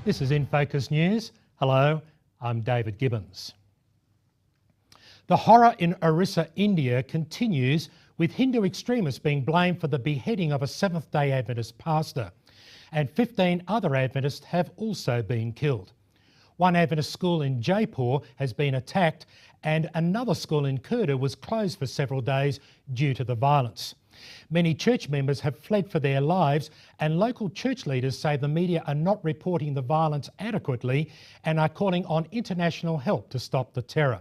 This is InFocus News. Hello, I'm David Gibbons. The horror in Orissa, India continues, with Hindu extremists being blamed for the beheading of a Seventh-day Adventist pastor, and 15 other Adventists have also been killed. One Adventist school in Jaipur has been attacked, and another school in Kurda was closed for several days due to the violence. Many church members have fled for their lives, and local church leaders say the media are not reporting the violence adequately and are calling on international help to stop the terror.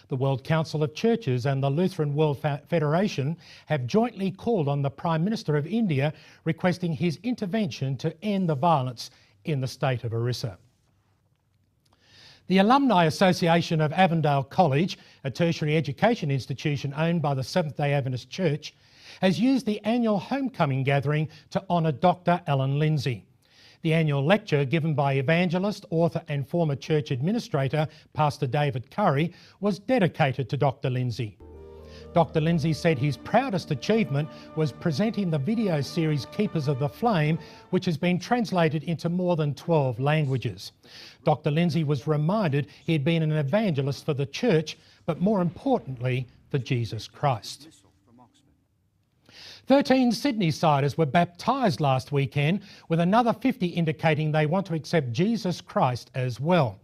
The World Council of Churches and the Lutheran World Federation have jointly called on the Prime Minister of India, requesting his intervention to end the violence in the state of Orissa. The Alumni Association of Avondale College, a tertiary education institution owned by the Seventh-day Adventist Church, has used the annual homecoming gathering to honour Dr. Alan Lindsay. The annual lecture given by evangelist, author and former church administrator, Pastor David Curry, was dedicated to Dr. Lindsay. Dr. Lindsay said his proudest achievement was presenting the video series Keepers of the Flame, which has been translated into more than 12 languages. Dr. Lindsay was reminded he had been an evangelist for the church, but more importantly, for Jesus Christ. 13 Sydney-siders were baptised last weekend, with another 50 indicating they want to accept Jesus Christ as well.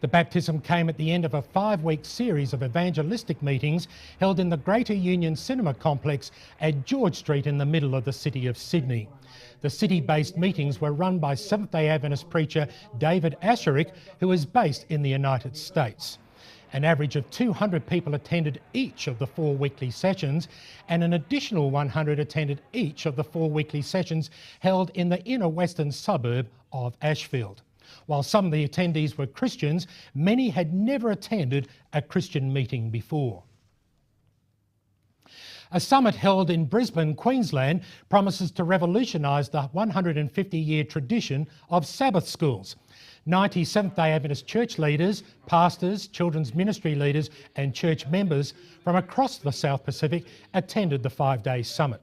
The baptism came at the end of a 5-week series of evangelistic meetings held in the Greater Union Cinema Complex at George Street in the middle of the city of Sydney. The city-based meetings were run by Seventh-day Adventist preacher David Asscherick, who is based in the United States. An average of 200 people attended each of the 4 weekly sessions, and an additional 100 attended each of the 4 weekly sessions held in the inner western suburb of Ashfield. While some of the attendees were Christians, many had never attended a Christian meeting before. A summit held in Brisbane, Queensland, promises to revolutionise the 150-year tradition of Sabbath schools. 90 Seventh-day Adventist church leaders, pastors, children's ministry leaders and church members from across the South Pacific attended the 5-day summit.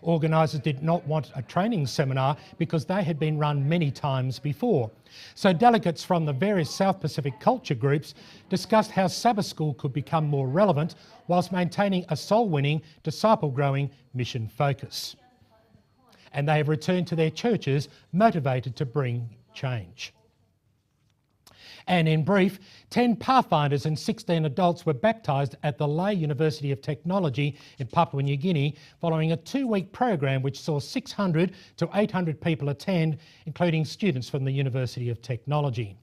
Organisers did not want a training seminar because they had been run many times before. So delegates from the various South Pacific culture groups discussed how Sabbath School could become more relevant whilst maintaining a soul-winning, disciple-growing mission focus. And they have returned to their churches motivated to bring change. And in brief, 10 pathfinders and 16 adults were baptised at the Lae University of Technology in Papua New Guinea following a 2-week program which saw 600 to 800 people attend, including students from the University of Technology.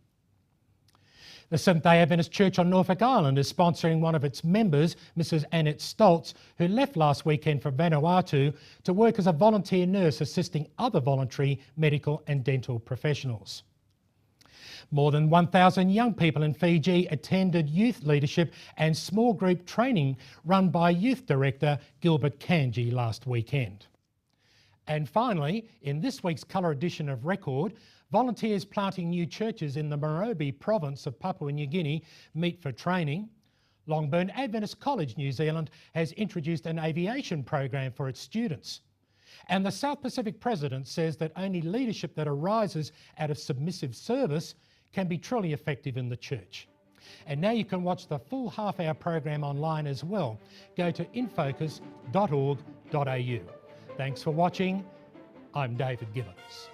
The Seventh-day Adventist Church on Norfolk Island is sponsoring one of its members, Mrs. Annette Stoltz, who left last weekend for Vanuatu to work as a volunteer nurse assisting other voluntary medical and dental professionals. More than 1,000 young people in Fiji attended youth leadership and small group training run by Youth Director Gilbert Kanji last weekend. And finally, in this week's colour edition of Record, volunteers planting new churches in the Morobe province of Papua New Guinea meet for training. Longburn Adventist College, New Zealand has introduced an aviation program for its students. And the South Pacific President says that only leadership that arises out of submissive service can be truly effective in the church. And now you can watch the full half-hour program online as well. Go to infocus.org.au. Thanks for watching. I'm David Gibbons.